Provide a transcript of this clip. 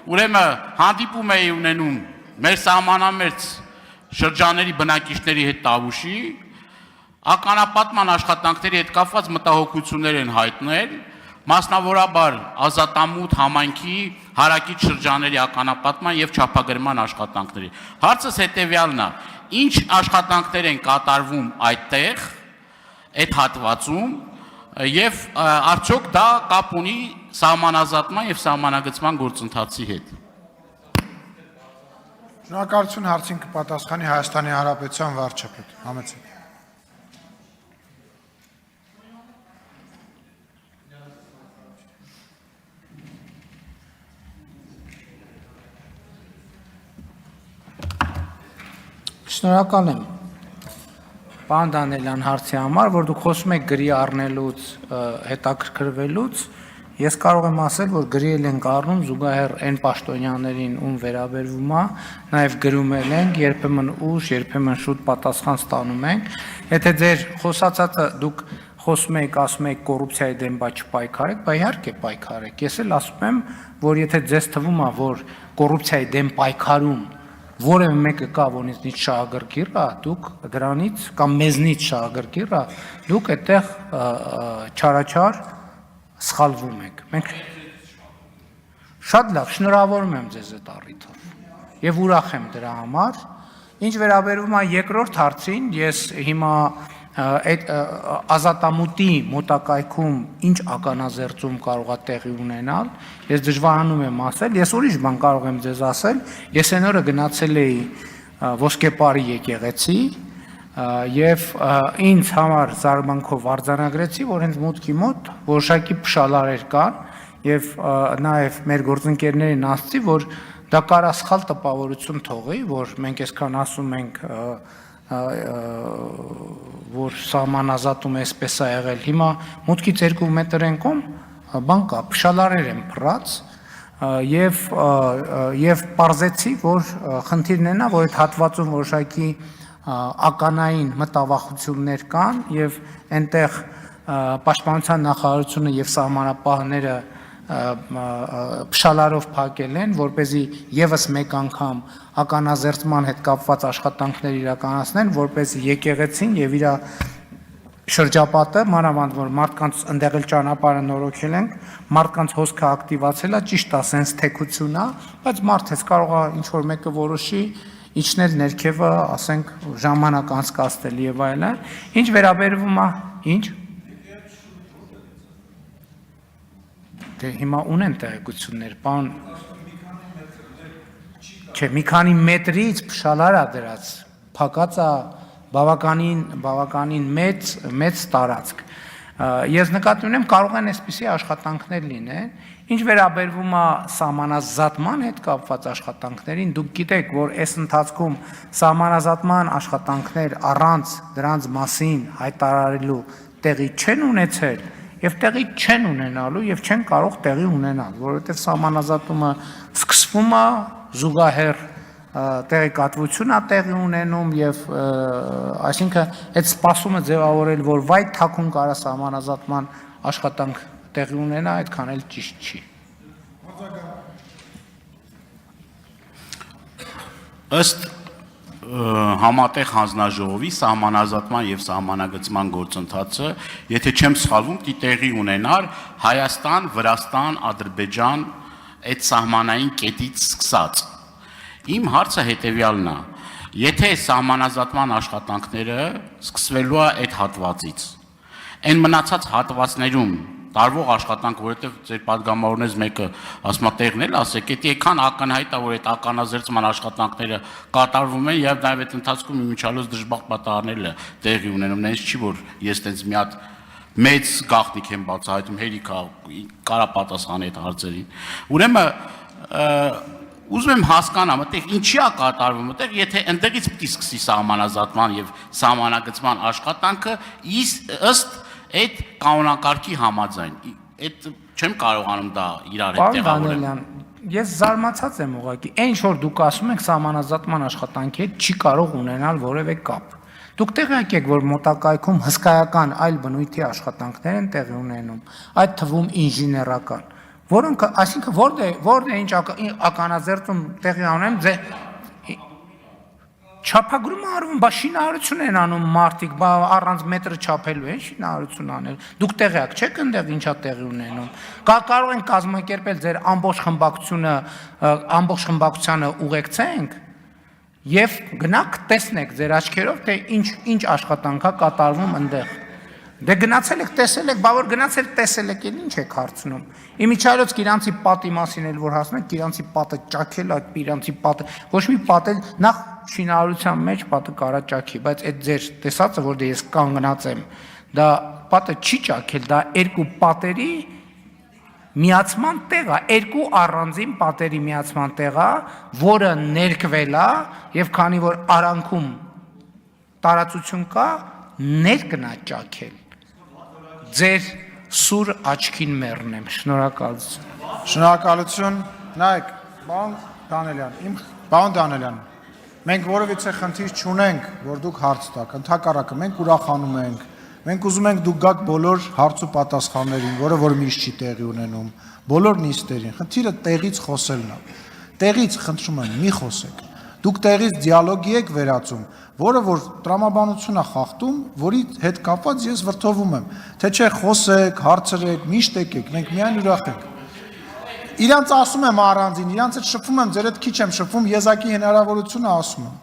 ուրեմն հանդիպում էի ունենում մեր սահմանամերձ շրջանների բնակիչների հետ Տավուշի, ականապատման աշխատանքների հետ կապված մտահոգություններ են հայտնել, մասնավորաբար Ազատամուտ համայնքի հարակից շրջանների ականապատման եւ չափագրման աշխատանքների։ Հարցս հետեւյալն է. ինչ աշխատանքներ են կատարվում այդտեղ, այդ հատվածում, եւ արդյոք դա կապ ունի սահմանազատման եւ սահմանագծման գործընթացի հետ։ Շնորհակալություն, հարցին կպատասխանի Հայաստանի Հանրապետության վարչապետ։ Համեցեք։ Շնորհակալ եմ պարոն Դանիելյան հարցի համար, որ դուք խոսում եք գրի առնելուց, հետաքրքրվելուց, ես կարող եմ ասել, որ գրի ենք առնում զուգահեռ այն պաշտոնյաներին, ում վերաբերվում է, նաև գրում ենք, երբեմն ուշ, երբեմն շուտ պատասխան ստանում ենք, եթե ձեր խոսածածը դուք խոսում եք, ասում եք կոռուպցիայի դեմ բա չպայքարեք, բա իհարկե պայքարեք, ես էլ ասում եմ, որ եթե ձեզ թվում է, որ կոռուպցիայի դեմ պայքարում որևէ մեկը կա, որից շահագրգիռ է, դուք դրանից կամ մեզնից շահագրգիռ է, դուք այդտեղ չարաչար սխալվում եք։ Մենք շատ լավ, շնորհավորում եմ ձեզ այդ առիթով եւ ուրախ եմ դրա համար։ Ինչ վերաբերում է երկրորդ հարցին, ես հիմա այդ Ազատամուտի մոտակայքում ինչ ականազերծում կարող է տեղի ունենալ, ես դժվարանում եմ ասել, ես ուրիշ բան կարող եմ ձեզ ասել, ես այն օրը գնացել էի Ոսկեպարի եկեղեցի եւ ինձ համար զարմանքով արձանագրեցի, որ հենց մուտքի մոտ որոշակի փշալարեր կան եւ նաեւ մեր գործընկերներին ասացի, որ դա կարա սխալ տպավորություն թողի, որ մենք այսքան ասում ենք որ սահմանազատում էսպես է եղել, հիմա մուտքից 2 մետր են կողմ, բան կա, փշալարեր են փռած եւ պարզեցի, որ խնդիրն է նա, որ այդ հատվածում որոշակի ականային մտավախություններ կան եւ այնտեղ պաշտպանության նախարարությունը եւ սահմանապահները փշալարով փակել են, որպեսզի եւս մեկ անգամ ականազերծման հետ կապված աշխատանքներ իրականացնեն, որպեսզի եկեղեցին եւ իր շրջապատը, մանավանդ որ մարդկանց ընդեղ էլ ճանապարհը նորոգել ենք, մարդկանց հոսքը ակտիվացել է, ճիշտ է, սենց թեկություն է, բայց մարդը կարող է ինչ որ մեկը որոշի իջնել ներքևը, ասենք ժամանակ անցկացնել եւ այլն, ինչ վերաբերվում է, ինչ Դե հիմա ունեն տեղեկություններ, պարոն Չէ, մի քանի մետրից փշալար է դրած, փակած է բավականին մեծ տարածք։ Ես նկատի ունեմ, կարող են այսպիսի աշխատանքներ լինեն, ինչ վերաբերվում է սահմանազատման հետ կապված աշխատանքներին, դուք գիտեք, որ այս ընթացքում սահմանազատման աշխատանքներ առանց դրանց մասին հայտարարելու տեղի չեն ունեցել եւ տեղի չեն ունենալու եւ չեն կարող տեղի ունենալ, որովհետեւ սահմանազատումը սկսվում է զուգահեռ տեղեկատվություն է տեղի ունենում եւ այսինքն այդ սպասումը ձևավորել, որ վայ թաքուն կարա սահմանազատման աշխատանք տեղի ունենա, այդքան էլ ճիշտ չի։ Ըստ համատեղ հանձնաժողովի սահմանազատման եւ սահմանագծման գործընթացը, եթե չեմ սխալվում, տեղի ունենար Հայաստան, Վրաստան, Ադրբեջան այդ սահմանային կետից սկսած։ Իմ հարցը հետեւյալն է. եթե սահմանազատման աշխատանքները սկսվելու է այդ հատվածից, այն մնացած հատվածներում տարվող աշխատանք, որովհետև ձեր падգամավորներից մեկը ասում է տեղն էլ ասեք, եթե այքան ակնհայտ է, որ այդ ականազերծման աշխատանքները կատարվում են եւ նաեւ այդ ընթացքում իմիջիալոց դժբախտ պատահարները տեղի ունենում, նենց չի որ ես տենց մի հատ մեծ գաղտնիք եմ բացահայտում, հերիք կարա պատասխանի այդ հարցերին։ Ուրեմն ուզում եմ հասկանամ, այդտեղ ինչի է կատարվում, այդտեղ եթե այնտեղից պիտի սկսի սահմանազատման եւ սահմանագծման աշխատանքը ըստ այդ կանոնակարգի համաձայն, այդ չեմ կարողանում դա իրար հետ տեղավորել։ Պարոն Դանիելյան, ես զարմացած եմ ուղղակի, այն որ դուք ասում եք սահմանազատման աշխատանքի հետ չի կարող ունենալ որևէ կապ։ Դուք տեղյակ եք, որ մոտակայքում հսկայական այլ բնույթի աշխատանքներ են տեղի ունենում, այդ թվում ինժեներական, որոնք այսինքն որտե ինչ ականաձերծում տեղի ունեն չափագրումը արվում, բա շինարարություն են անում մարդիկ, բա առանց մետրը չափելու են շինարարություն անել։ Դուք տեղյակ չեք այնտեղ ինչա տեղի ունենում։ Կարող են կազմակերպել ձեր ամբողջ խմբակցությանը ուղեկցենք եւ գնաք տեսնեք ձեր աչքերով, թե ինչ աշխատանքա կատարվում այնտեղ։ Դե գնացել եք, տեսել եք, բա որ գնացել տեսել եք, ինչ եք հարցնում։ Իմիջիայլոց իրանցի պատի մասին էլ որ հասնենք, իրանցի պատը ճաքել, այդ իրանցի պատը, ոչ մի պատ էլ նախ շինարարության մեջ պատը կարա ճաքի, բայց այդ ձեր տեսածը, որ դե ես կանգնած եմ, դա պատը չի ճաքել, դա երկու պատերի միացման տեղ է, երկու առանձին պատերի միացման տեղ է, որը ներկվել է եւ քանի որ արանքում տարածություն կա, ներկնա ճաքել։ Ձեր սուր աչքին մեռնեմ, շնորհակալություն։ Շնորհակալություն։ Նայեք, պարոն Դանելյան, մենք որևիցե խնդիր չունենք, որ դուք հարց տաք, ընդհակառակը մենք ուրախանում ենք, մենք ուզում ենք դուք գաք բոլոր հարց ու պատասխաններին, որը որ միշտ չի տեղի ունենում, բոլոր նիստերին, խնդիրը տեղից խոսելն է, տեղից խնդրում եմ, մի խոսեք, դուք տեղից դիալոգի եք վերածում, որը որ տրամաբանություն է խախտում, որի հետ կապված ես վրդովում եմ, թե չէ խոսեք, հարցրեք, միշտ եկեք, մենք միայն ուրախ ենք։ Իրանց ասում եմ առանձին, իրանց հետ շփվում եմ, ձեր հետ քիչ եմ շփվում, եզակի հնարավորությունը ասում եմ։